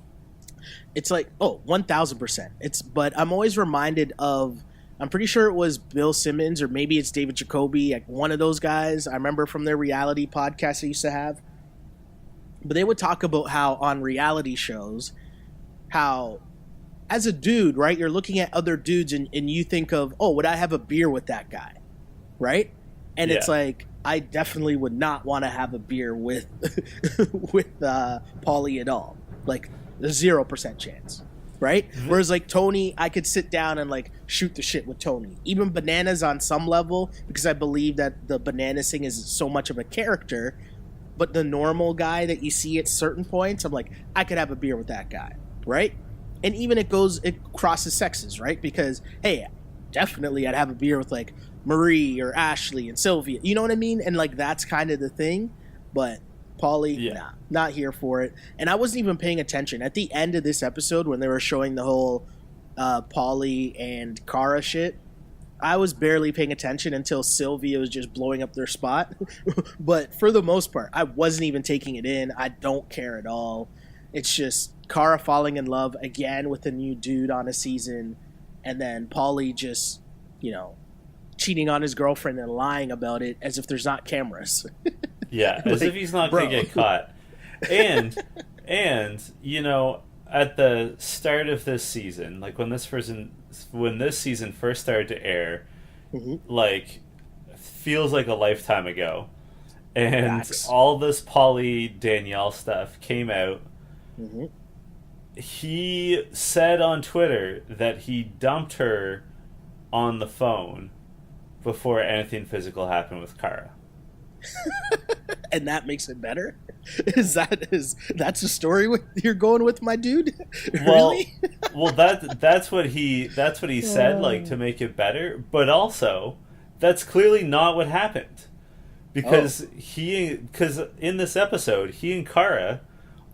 B: It's like, 1,000%. But I'm always reminded of, I'm pretty sure it was Bill Simmons or maybe it's David Jacoby, like one of those guys. I remember from their reality podcast they used to have. But they would talk about how on reality shows, how as a dude, right, you're looking at other dudes and you think of, would I have a beer with that guy, right? And it's like, I definitely would not want to have a beer with with Paulie at all. Like, 0% chance. Right? Mm-hmm. Whereas, like, Tony, I could sit down and, like, shoot the shit with Tony. Even Bananas on some level, because I believe that the Bananas thing is so much of a character. But the normal guy that you see at certain points, I'm like, I could have a beer with that guy. Right? And even it crosses sexes, right? Because, hey, definitely I'd have a beer with, like, Marie or Ashley and Sylvia. You know what I mean? And, like, that's kind of the thing. But Paulie, nah, not here for it. And I wasn't even paying attention. At the end of this episode, when they were showing the whole Paulie and Cara shit, I was barely paying attention until Sylvia was just blowing up their spot. But for the most part, I wasn't even taking it in. I don't care at all. It's just Cara falling in love again with a new dude on a season, and then Paulie just, cheating on his girlfriend and lying about it as if there's not cameras.
A: Yeah, as if he's not going to get caught. And at the start of this season, like when this season first started to air, mm-hmm. like feels like a lifetime ago. And all this Paulie Danielle stuff came out. Mm-hmm. He said on Twitter that he dumped her on the phone before anything physical happened with Cara.
B: And that makes it better? That's a story you're going with, my dude? Really?
A: Well, that's what he said, like, to make it better. But also, that's clearly not what happened, because in this episode, he and Cara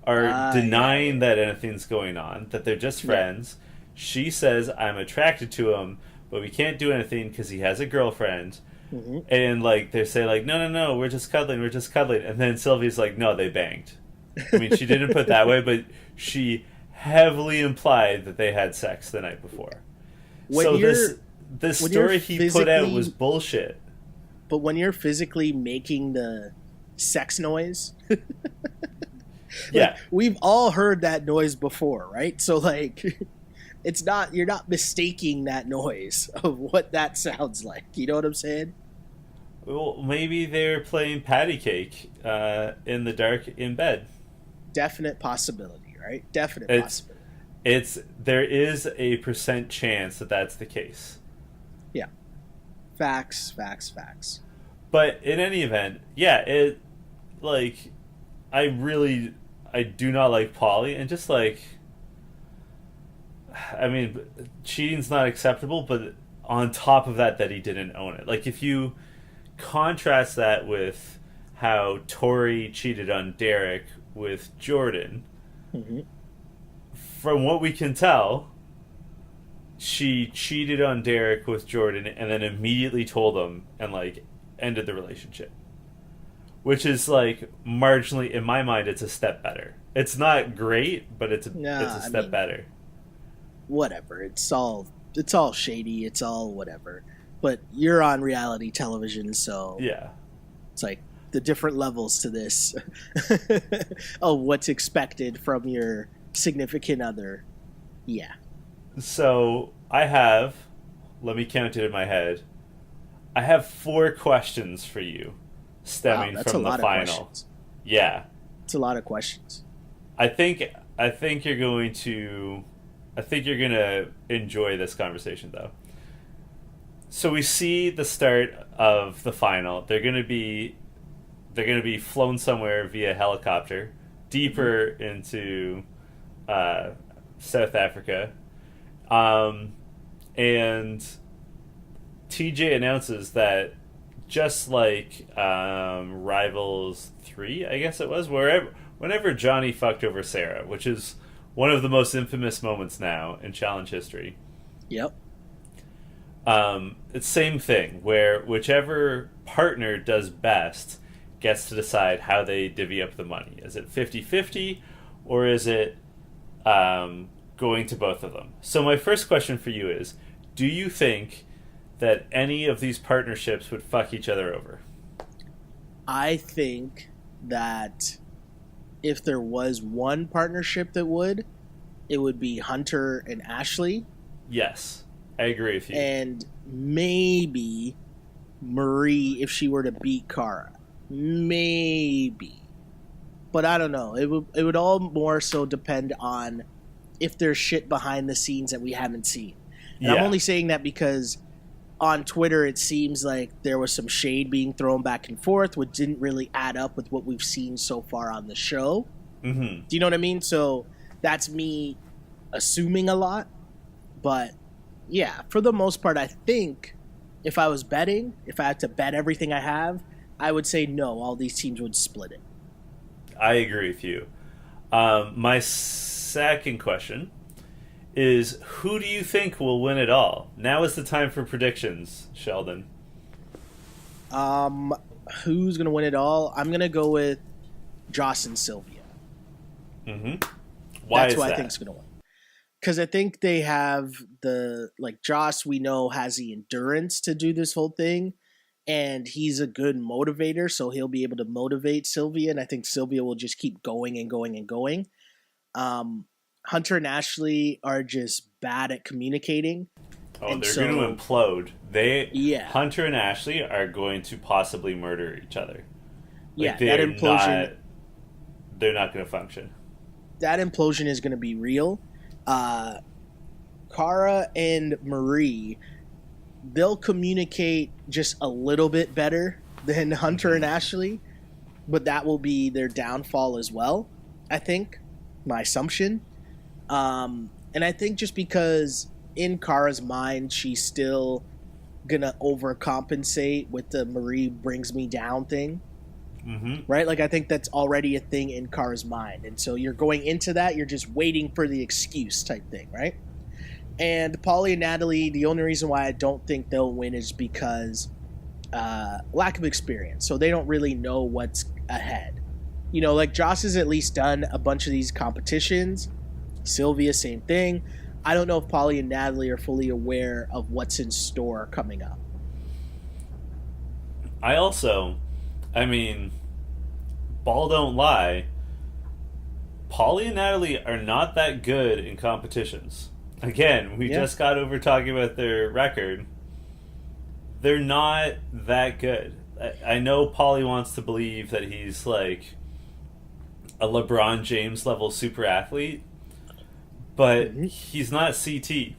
A: are denying that anything's going on, that they're just friends. Yeah. She says, "I'm attracted to him, but we can't do anything because he has a girlfriend." Mm-hmm. And, like, they say, like, no, we're just cuddling. And then Sylvie's like, no, they banged. I mean, she didn't put that way, but she heavily implied that they had sex the night before. So this story he put out was bullshit.
B: But when you're physically making the sex noise,
A: yeah,
B: we've all heard that noise before, right? So, like, you're not mistaking that noise of what that sounds like. You know what I'm saying?
A: Well, maybe they're playing patty cake in the dark in bed.
B: Definite possibility, right? Definite possibility.
A: There is a % chance that that's the case.
B: Yeah. Facts.
A: But in any event, yeah, I do not like Paulie, and just, like, I mean, cheating's not acceptable, but on top of that he didn't own it. Like, if you contrast that with how Tori cheated on Derek with Jordan, mm-hmm. from what we can tell, she cheated on Derek with Jordan and then immediately told him and, like, ended the relationship. Which is, like, marginally, in my mind, it's a step better. It's not great, but it's a step better.
B: Whatever. It's all shady. It's all whatever. But you're on reality television, so
A: yeah,
B: it's like the different levels to this of what's expected from your significant other. Yeah.
A: So let me count it in my head. I have 4 questions for you stemming from the final. Yeah.
B: It's a lot of questions.
A: I think you're going to enjoy this conversation, though. So we see the start of the final. They're going to be flown somewhere via helicopter deeper into South Africa, and TJ announces that just like Rivals 3, I guess it was, whenever Johnny fucked over Sarah, which is one of the most infamous moments now in challenge history.
B: Yep.
A: It's same thing, where whichever partner does best gets to decide how they divvy up the money. Is it 50-50, or is it going to both of them? So my first question for you is, do you think that any of these partnerships would fuck each other over?
B: I think that if there was one partnership that would, it would be Hunter and Ashley.
A: Yes, I agree with you.
B: And maybe Marie if she were to beat Kara. Maybe. But I don't know. It would all more so depend on if there's shit behind the scenes that we haven't seen. And I'm only saying that because on Twitter it seems like there was some shade being thrown back and forth, which didn't really add up with what we've seen so far on the show.
A: Mm-hmm.
B: Do you know what I mean? So that's me assuming a lot. But yeah, for the most part, I think if I was betting, if I had to bet everything I have, I would say no, all these teams would split it.
A: I agree with you. My second question is, who do you think will win it all? Now is the time for predictions, Sheldon.
B: Who's going to win it all? I'm going to go with Joss and Sylvia.
A: Mm-hmm. Why
B: That's
A: is
B: who
A: that?
B: I think is going to win. Because I think they have Joss, we know, has the endurance to do this whole thing. And he's a good motivator, so he'll be able to motivate Sylvia. And I think Sylvia will just keep going and going and going. Hunter and Ashley are just bad at communicating.
A: Oh, they're going to implode. Hunter and Ashley are going to possibly murder each other.
B: Like, that implosion.
A: They're not going to function.
B: That implosion is going to be real. Kara and Marie, they'll communicate just a little bit better than Hunter and Ashley, but that will be their downfall as well, I think. My assumption. And I think just because in Kara's mind, she's still gonna overcompensate with the Marie brings me down thing.
A: Mm-hmm.
B: Right? Like, I think that's already a thing in Kara's mind. And so you're going into that, you're just waiting for the excuse type thing, right? And Paulie and Natalie, the only reason why I don't think they'll win is because lack of experience. So they don't really know what's ahead. You know, like Joss has at least done a bunch of these competitions. Sylvia, same thing. I don't know if Paulie and Natalie are fully aware of what's in store coming up.
A: Ball don't lie. Paulie and Natalie are not that good in competitions. Again, we just got over talking about their record. They're not that good. I know Paulie wants to believe that he's like a LeBron James level super athlete, but he's not CT.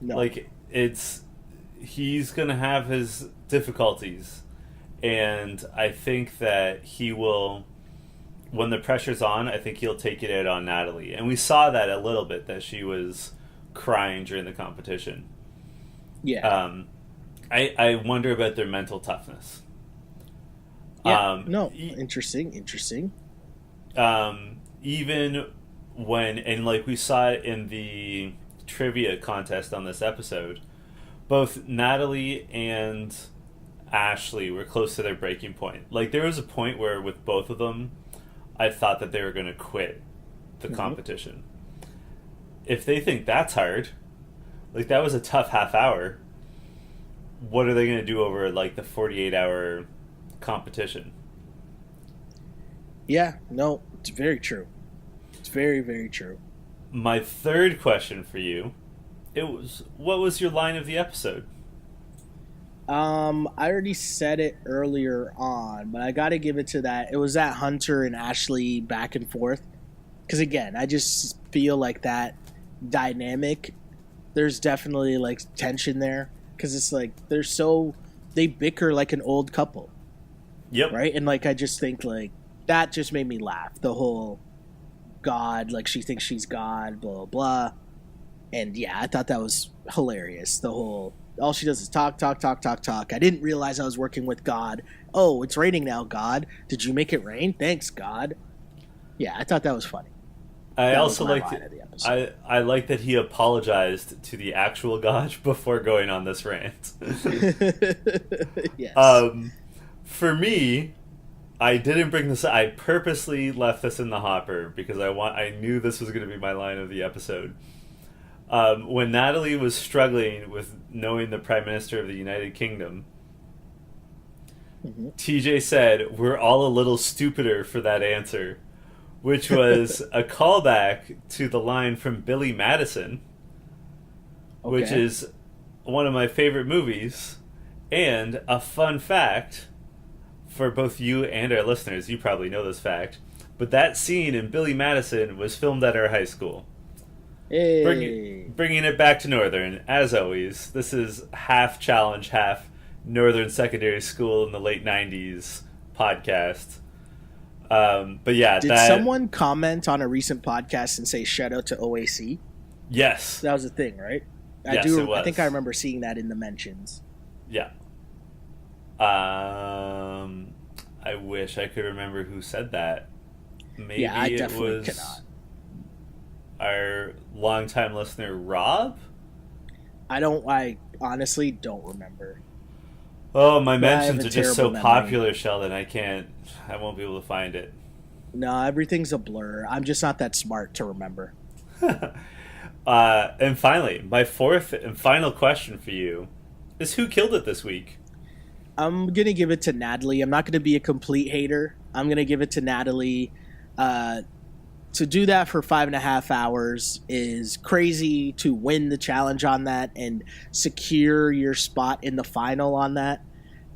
B: No.
A: Like, he's going to have his difficulties. And I think that he will, when the pressure's on, I think he'll take it out on Natalie. And we saw that a little bit, that she was crying during the competition.
B: Yeah.
A: I wonder about their mental toughness.
B: Yeah. Interesting.
A: Even when, and like we saw it in the trivia contest on this episode, both Natalie and Ashley were close to their breaking point. Like, there was a point where with both of them, I thought that they were going to quit the competition. If they think that's hard, like, that was a tough half hour, what are they going to do over like the 48-hour competition?
B: Yeah, no, it's very true. It's very, very true.
A: My third question for you, what was your line of the episode?
B: I already said it earlier on, but I got to give it to that. It was that Hunter and Ashley back and forth. Because again, I just feel like that dynamic, there's definitely like tension there. Because it's like they bicker like an old couple.
A: Yep.
B: Right? And like, I just think like that just made me laugh. The whole God, like she thinks she's God, blah, blah, blah. And yeah, I thought that was hilarious. The whole, all she does is talk. I didn't realize I was working with God. Oh, it's raining now, God. Did you make it rain? Thanks, God. Yeah, I thought that was funny.
A: I also liked I like that he apologized to the actual God before going on this rant.
B: Yes.
A: For me, I didn't bring this. I purposely left this in the hopper because I knew this was going to be my line of the episode. When Natalie was struggling with knowing the Prime Minister of the United Kingdom, TJ said, "We're all a little stupider for that answer," which was a callback to the line from Billy Madison, which is one of my favorite movies. And a fun fact for both you and our listeners, you probably know this fact, but that scene in Billy Madison was filmed at our high school.
B: Hey.
A: Bringing it back to Northern, as always. This is half challenge, half Northern secondary school in the late 90s podcast. But yeah,
B: did someone comment on a recent podcast and say shout out to OAC?
A: Yes,
B: that was a thing, right?
A: Yes, it was.
B: I think I remember seeing that in the mentions.
A: Yeah. I wish I could remember who said that. Maybe
B: yeah, I definitely
A: it was
B: cannot.
A: Our longtime listener Rob.
B: I honestly don't remember.
A: Oh, my mentions are just so
B: memory.
A: popular, Sheldon. I won't be able to find it.
B: No, everything's a blur. I'm just not that smart to remember.
A: And finally, my fourth and final question for you is who killed it this week?
B: I'm going to give it to Natalie. I'm not going to be a complete hater. I'm going to give it to Natalie. To do that for 5.5 hours is crazy. To win the challenge on that and secure your spot in the final on that,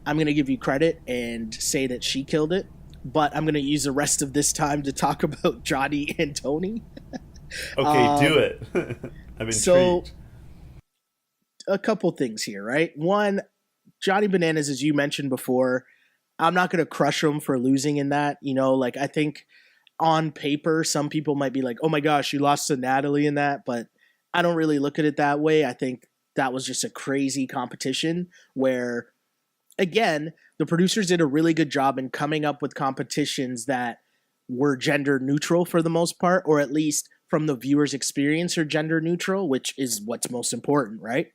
B: I'm going to give you credit and say that she killed it. But I'm going to use the rest of this time to talk about Johnny and Tony.
A: Okay, do it. I'm intrigued.
B: So, a couple things here, right? One, Johnny Bananas, as you mentioned before, I'm not going to crush him for losing in that. I think on paper, some people might be like, oh my gosh, you lost to Natalie in that, but I don't really look at it that way. I think that was just a crazy competition where, again, the producers did a really good job in coming up with competitions that were gender neutral for the most part, or at least from the viewer's experience are gender neutral, which is what's most important, right?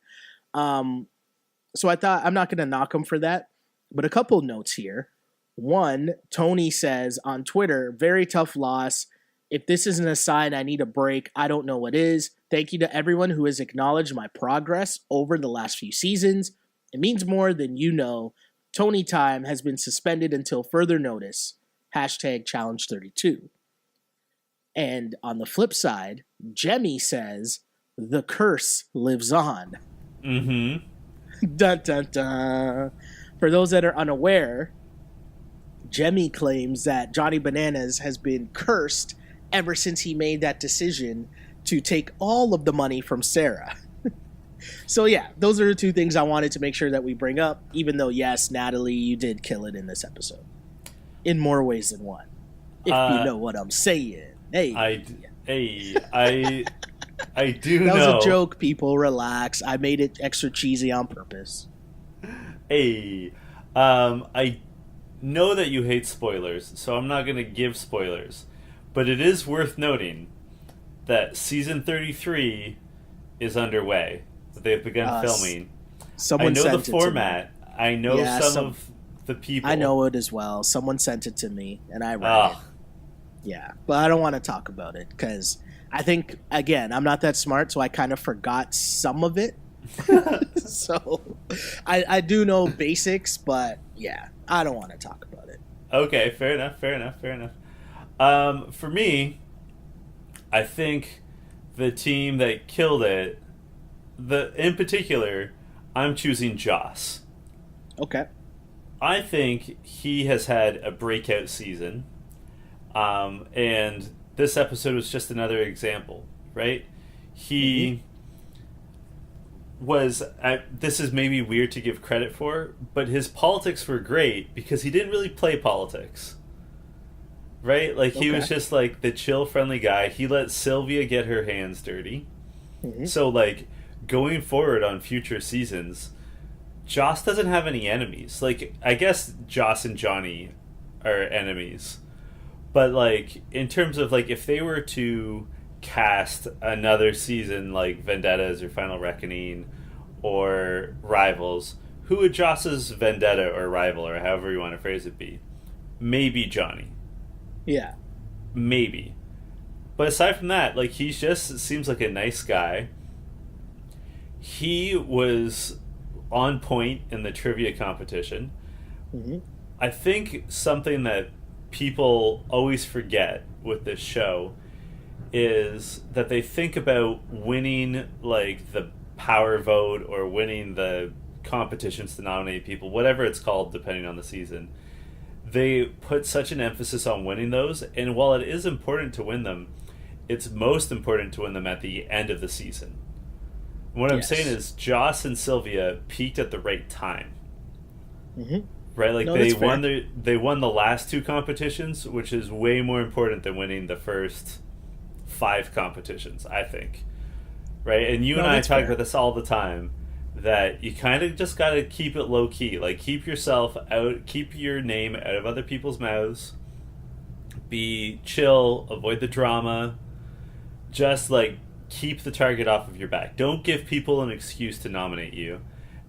B: So I thought I'm not going to knock him for that, but a couple notes here. One, Tony says on Twitter, very tough loss. If this isn't a sign I need a break, I don't know what is. Thank you to everyone who has acknowledged my progress over the last few seasons. It means more than you know. Tony time has been suspended until further notice. Hashtag challenge 32. And on the flip side, Jemmy says, the curse lives on.
A: Mm-hmm.
B: Dun, dun, dun. For those that are unaware, Jemmy claims that Johnny Bananas has been cursed ever since he made that decision to take all of the money from Sarah. So yeah, those are the two things I wanted to make sure that we bring up, even though, yes, Natalie, you did kill it in this episode. In more ways than one. If you know what I'm saying. Hey. I
A: do know.
B: That was a joke, people. Relax. I made it extra cheesy on purpose.
A: Hey. I know that you hate spoilers, so I'm not going to give spoilers. But it is worth noting that season 33 is underway. They've begun filming.
B: Someone
A: I know
B: sent
A: the format. I know some of the people.
B: I know it as well. Someone sent it to me, and I read it. Yeah, but I don't want to talk about it because I think, again, I'm not that smart, so I kind of forgot some of it. So I do know basics, but yeah, I don't want to talk about it.
A: Okay, fair enough. For me, I think the team that killed it, in particular, I'm choosing Joss.
B: Okay.
A: I think he has had a breakout season. And this episode was just another example, right? He was, this is maybe weird to give credit for, but his politics were great because he didn't really play politics, right? Like, he was just like the chill, friendly guy. He let Sylvia get her hands dirty. Mm-hmm. So, like, going forward on future seasons, Joss doesn't have any enemies. Like, I guess Joss and Johnny are enemies. But, like, in terms of, like, if they were to cast another season like Vendettas or Final Reckoning or Rivals, who would Joss's vendetta or rival, or however you want to phrase it, be? Maybe Johnny.
B: Yeah.
A: Maybe. But aside from that, like, he just seems like a nice guy. He was on point in the trivia competition. Mm-hmm. I think something that people always forget with this show is that they think about winning, like, the power vote or winning the competitions to nominate people, whatever it's called, depending on the season, they put such an emphasis on winning those. And while it is important to win them, it's most important to win them at the end of the season. What I'm saying is Joss and Sylvia peaked at the right time.
B: Mm-hmm.
A: Right? Like, they won the last 2 competitions, which is way more important than winning the first 5 competitions, I think. Right? And you and I talk about this all the time, that you kind of just got to keep it low key. Like, keep yourself out, keep your name out of other people's mouths, be chill, avoid the drama, just like keep the target off of your back. Don't give people an excuse to nominate you,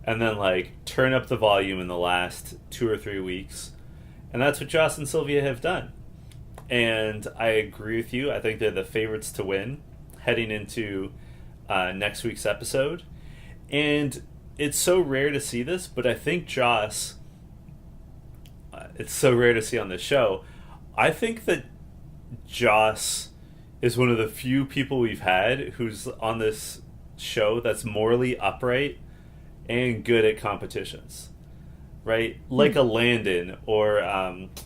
A: and then like turn up the volume in the last 2 or 3 weeks. And that's what Joss and Sylvia have done. And I agree with you. I think they're the favorites to win heading into next week's episode. And it's so rare to see this, but I think Joss, it's so rare to see on the show. I think that Joss is one of the few people we've had who's on this show that's morally upright and good at competitions, right? Like a Landon or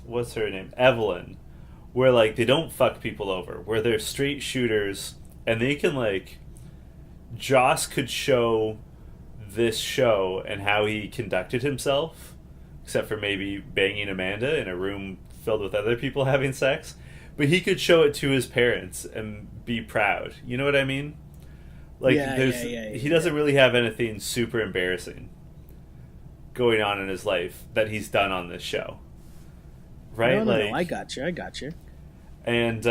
A: what's her name, Evelyn, where like they don't fuck people over, where they're straight shooters, and they can like, Joss could show this show and how he conducted himself, except for maybe banging Amanda in a room filled with other people having sex. But he could show it to his parents and be proud. You know what I mean? Like, he doesn't really have anything super embarrassing going on in his life that he's done on this show. Right?
B: No, I got you.
A: And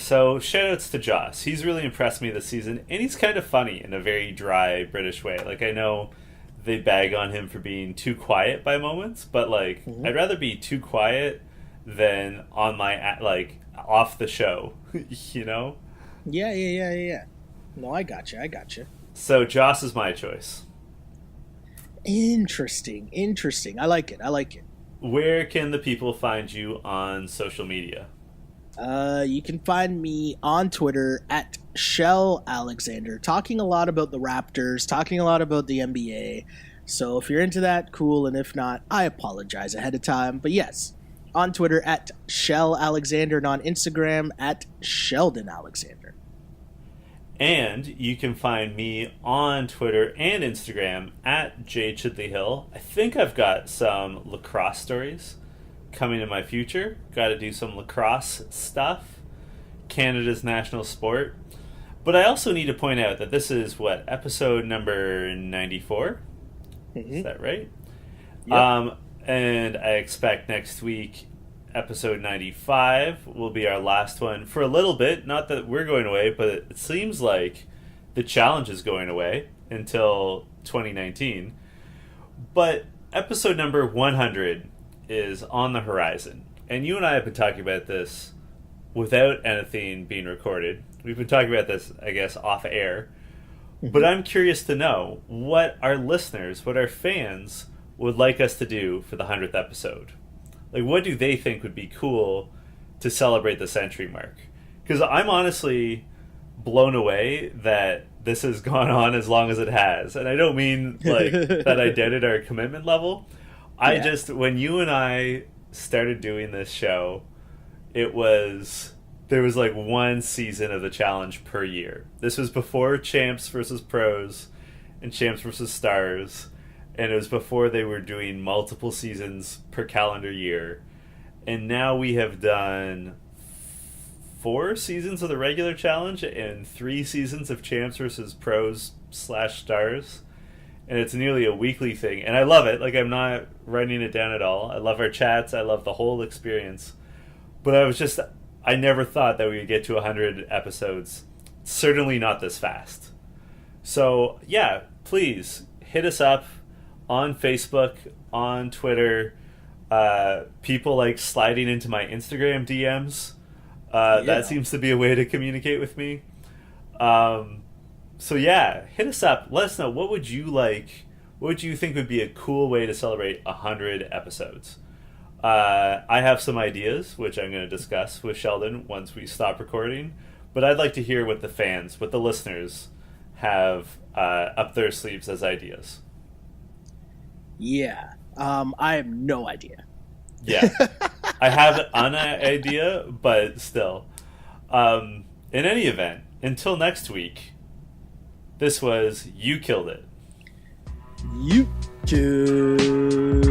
A: so, shout-outs to Joss. He's really impressed me this season, and he's kind of funny in a very dry British way. Like, I know they bag on him for being too quiet by moments, but, like, I'd rather be too quiet than on my, like, off the show, you know?
B: Yeah. No, I got you.
A: So, Joss is my choice.
B: Interesting. I like it.
A: Where can the people find you on social media?
B: You can find me on Twitter at Shell Alexander, talking a lot about the Raptors, talking a lot about the NBA. So if you're into that, cool, and if not, I apologize ahead of time. But yes, on Twitter at Shell Alexander, and on Instagram at Sheldon Alexander.
A: And you can find me on Twitter and Instagram at J Chidley Hill. I think I've got some lacrosse stories coming in my future. Got to do some lacrosse stuff. Canada's national sport. But I also need to point out that this is, episode number 94? Mm-hmm. Is that right? Yep. And I expect next week, episode 95 will be our last one for a little bit. Not that we're going away, but it seems like the challenge is going away until 2019. But episode number 100 is on the horizon. And you and I have been talking about this without anything being recorded. We've been talking about this, I guess, off air. Mm-hmm. But I'm curious to know what our listeners, what our fans would like us to do for the 100th episode. Like, what do they think would be cool to celebrate the century mark? Because I'm honestly blown away that this has gone on as long as it has. And I don't mean, like, that I doubted our commitment level. I just, when you and I started doing this show, there was like one season of the challenge per year. This was before Champs versus Pros and Champs versus Stars, and it was before they were doing multiple seasons per calendar year. And now we have done 4 seasons of the regular challenge and 3 seasons of Champs versus Pros/Stars. And it's nearly a weekly thing. And I love it. Like, I'm not writing it down at all. I love our chats. I love the whole experience. But I never thought that we would get to 100 episodes. Certainly not this fast. So, yeah, please hit us up on Facebook, on Twitter. People like sliding into my Instagram DMs. That seems to be a way to communicate with me. So yeah, hit us up. Let us know, what would you like? What would you think would be a cool way to celebrate 100 episodes? I have some ideas, which I'm going to discuss with Sheldon once we stop recording. But I'd like to hear what the listeners have up their sleeves as ideas.
B: Yeah. I have no idea.
A: Yeah. I have an idea, but still. In any event, until next week, this was You Killed It.
B: You too.